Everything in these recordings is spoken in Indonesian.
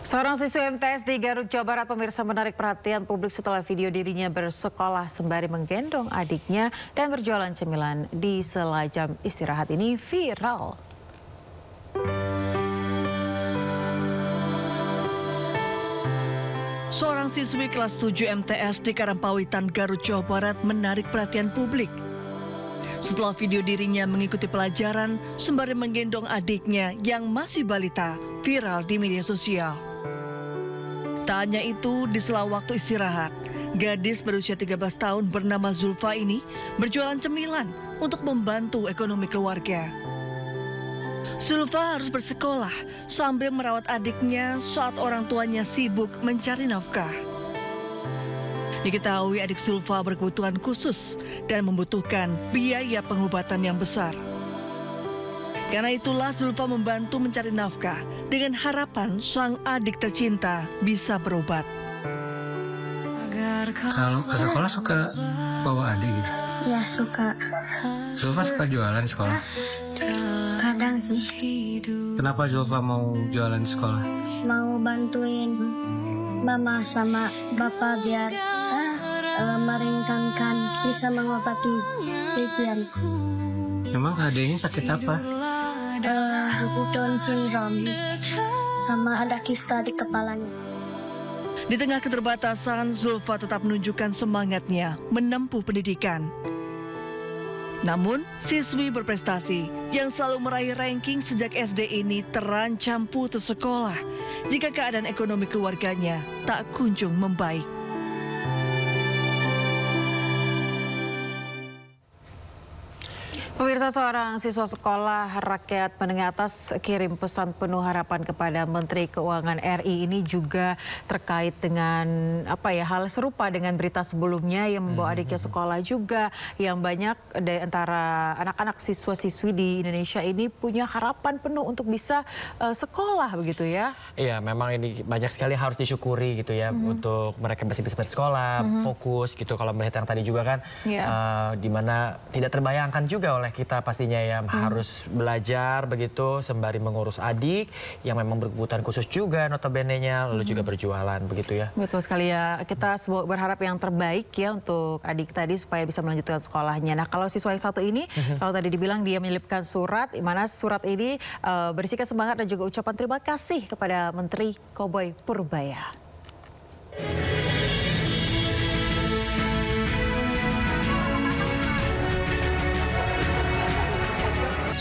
Seorang siswa MTS di Garut, Jawa Barat, pemirsa, menarik perhatian publik setelah video dirinya bersekolah sembari menggendong adiknya dan berjualan cemilan di sela jam istirahat ini viral. Seorang siswi kelas 7 MTS di Karampawitan, Garut, Jawa Barat menarik perhatian publik. Setelah video dirinya mengikuti pelajaran sembari menggendong adiknya yang masih balita viral di media sosial. Tak hanya itu, di sela waktu istirahat, gadis berusia 13 tahun bernama Zulfa ini berjualan cemilan untuk membantu ekonomi keluarga. Zulfa harus bersekolah sambil merawat adiknya saat orang tuanya sibuk mencari nafkah. Diketahui adik Zulfa berkebutuhan khusus dan membutuhkan biaya pengobatan yang besar. Karena itulah Zulfa membantu mencari nafkah dengan harapan sang adik tercinta bisa berobat. Kalau ke sekolah suka bawa adik gitu? Ya, suka. Zulfa suka jualan di sekolah? Kadang sih. Kenapa Zulfa mau jualan di sekolah? Mau bantuin mama sama bapak biar meringankan, bisa mengobati ujian. Memang adiknya sakit apa? Down syndrome sama ada kista di kepalanya. Di tengah keterbatasan, Zulfa tetap menunjukkan semangatnya menempuh pendidikan. Namun, siswi berprestasi yang selalu meraih ranking sejak SD ini terancam putus sekolah jika keadaan ekonomi keluarganya tak kunjung membaik. Pemirsa, seorang siswa sekolah rakyat menengah atas kirim pesan penuh harapan kepada Menteri Keuangan RI. Ini juga terkait dengan hal serupa dengan berita sebelumnya yang membawa adiknya sekolah juga, yang banyak dari antara anak-anak siswa-siswi di Indonesia ini punya harapan penuh untuk bisa sekolah begitu ya. Iya, memang ini banyak sekali harus disyukuri gitu ya, untuk mereka masih bisa bersekolah, fokus gitu. Kalau melihat yang tadi juga kan, dimana tidak terbayangkan juga oleh kita pastinya ya, harus belajar begitu sembari mengurus adik yang memang berkebutuhan khusus juga notabene-nya, lalu juga berjualan begitu ya. Betul sekali ya, kita berharap yang terbaik ya untuk adik tadi supaya bisa melanjutkan sekolahnya. Nah, kalau siswa yang satu ini, kalau tadi dibilang dia menyelipkan surat, di mana surat ini berisikan semangat dan juga ucapan terima kasih kepada Menteri Koboi Purbaya.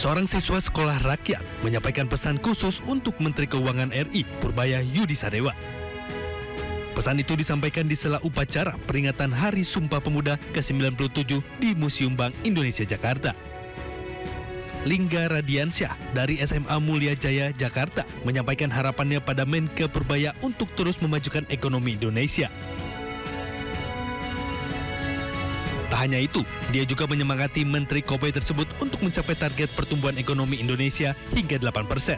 Seorang siswa sekolah rakyat menyampaikan pesan khusus untuk Menteri Keuangan RI, Purbaya Yudi Sadewa. Pesan itu disampaikan di sela upacara peringatan Hari Sumpah Pemuda ke-97 di Museum Bank Indonesia, Jakarta. Lingga Radiansyah dari SMA Mulia Jaya, Jakarta, menyampaikan harapannya pada Menke Purbaya untuk terus memajukan ekonomi Indonesia. Tak hanya itu, dia juga menyemangati Menteri Koboi tersebut untuk mencapai target pertumbuhan ekonomi Indonesia hingga 8%.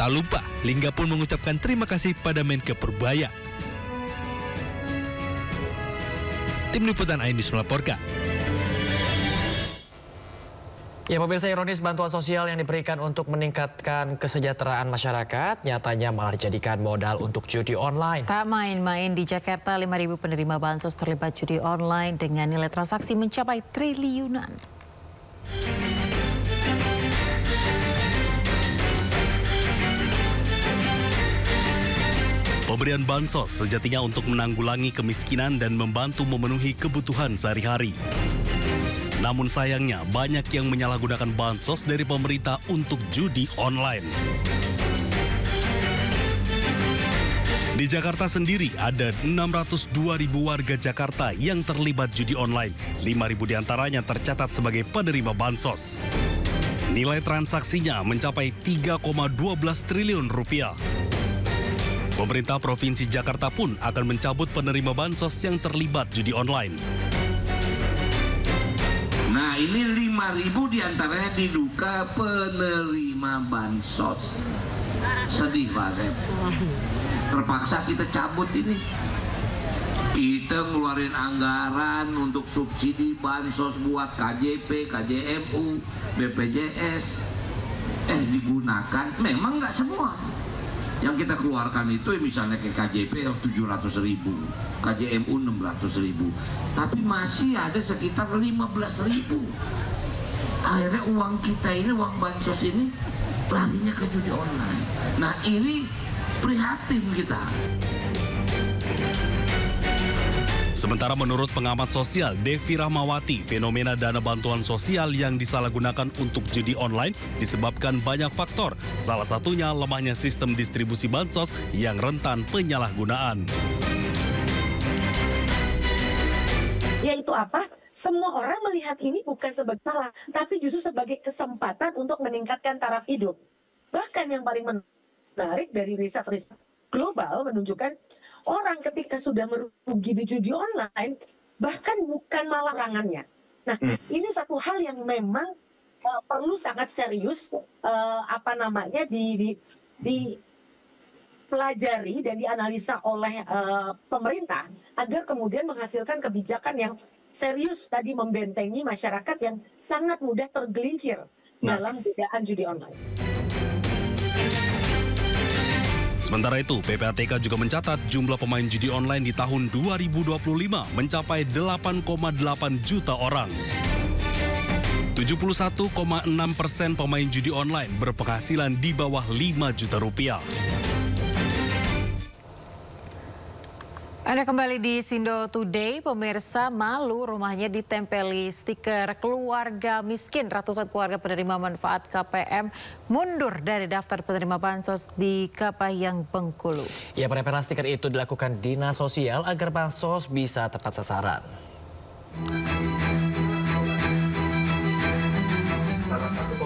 Tak lupa, Lingga pun mengucapkan terima kasih pada Menke Purbaya. Tim Liputan iNews melaporkan. Ya, pemirsa, ironis bantuan sosial yang diberikan untuk meningkatkan kesejahteraan masyarakat nyatanya malah dijadikan modal untuk judi online. Tak main-main, di Jakarta 5.000 penerima bansos terlibat judi online dengan nilai transaksi mencapai triliunan. Pemberian bansos sejatinya untuk menanggulangi kemiskinan dan membantu memenuhi kebutuhan sehari-hari. Namun sayangnya banyak yang menyalahgunakan bansos dari pemerintah untuk judi online. Di Jakarta sendiri ada 602.000 warga Jakarta yang terlibat judi online. 5.000 diantaranya tercatat sebagai penerima bansos. Nilai transaksinya mencapai 3,12 triliun rupiah. Pemerintah Provinsi Jakarta pun akan mencabut penerima bansos yang terlibat judi online. Nah, ini 5.000 diantaranya diduga penerima bansos. Sedih Pak Asep. Terpaksa kita cabut ini. Kita ngeluarin anggaran untuk subsidi bansos buat KJP, KJMU, BPJS. digunakan, memang nggak semua. Yang kita keluarkan itu misalnya ke KJP 700.000, KJMU 600.000, tapi masih ada sekitar 15.000. Akhirnya uang kita ini, uang bansos ini larinya ke judi online. Nah ini prihatin kita. Sementara menurut pengamat sosial Devi Rahmawati, fenomena dana bantuan sosial yang disalahgunakan untuk judi online disebabkan banyak faktor. Salah satunya lemahnya sistem distribusi bansos yang rentan penyalahgunaan. Yaitu apa? Semua orang melihat ini bukan sebagai salah, tapi justru sebagai kesempatan untuk meningkatkan taraf hidup. Bahkan yang paling menarik dari riset global menunjukkan orang ketika sudah merugi di judi online, bahkan bukan malah larangannya. Nah, ini satu hal yang memang perlu sangat serius dipelajari dan dianalisa oleh pemerintah agar kemudian menghasilkan kebijakan yang serius tadi membentengi masyarakat yang sangat mudah tergelincir dalam godaan judi online. Sementara itu, PPATK juga mencatat jumlah pemain judi online di tahun 2025 mencapai 8,8 juta orang. 71,6% pemain judi online berpenghasilan di bawah 5 juta rupiah. Anda kembali di Sindo Today, pemirsa. Malu rumahnya ditempeli stiker keluarga miskin. Ratusan keluarga penerima manfaat KPM mundur dari daftar penerima bansos di Kapayang, Bengkulu. Ya, penempelan stiker itu dilakukan Dinas Sosial agar bansos bisa tepat sasaran.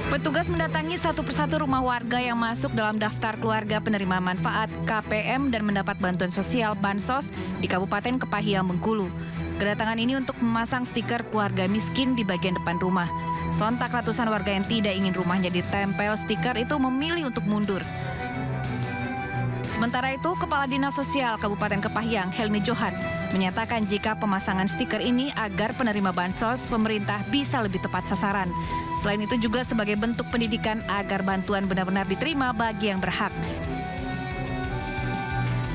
Petugas mendatangi satu persatu rumah warga yang masuk dalam daftar keluarga penerima manfaat KPM dan mendapat bantuan sosial bansos di Kabupaten Kepahiang, Bengkulu. Kedatangan ini untuk memasang stiker keluarga miskin di bagian depan rumah. Sontak ratusan warga yang tidak ingin rumahnya ditempel stiker itu memilih untuk mundur. Sementara itu, Kepala Dinas Sosial Kabupaten Kepahiang, Helmi Johan, menyatakan jika pemasangan stiker ini agar penerima bansos pemerintah bisa lebih tepat sasaran. Selain itu juga sebagai bentuk pendidikan agar bantuan benar-benar diterima bagi yang berhak.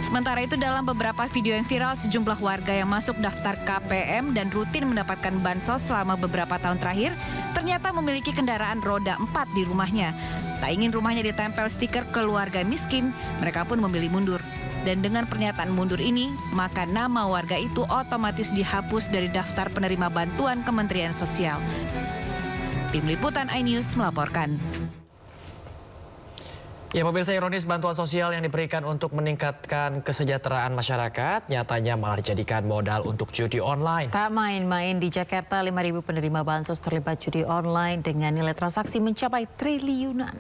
Sementara itu, dalam beberapa video yang viral, sejumlah warga yang masuk daftar KPM dan rutin mendapatkan bansos selama beberapa tahun terakhir ternyata memiliki kendaraan roda 4 di rumahnya. Tak ingin rumahnya ditempel stiker keluarga miskin, mereka pun memilih mundur. Dan dengan pernyataan mundur ini, maka nama warga itu otomatis dihapus dari daftar penerima bantuan Kementerian Sosial. Tim Liputan iNews melaporkan. Ya, pemirsa, ironis bantuan sosial yang diberikan untuk meningkatkan kesejahteraan masyarakat nyatanya malah dijadikan modal untuk judi online. Tak main-main, di Jakarta 5.000 penerima bansos terlibat judi online dengan nilai transaksi mencapai triliunan.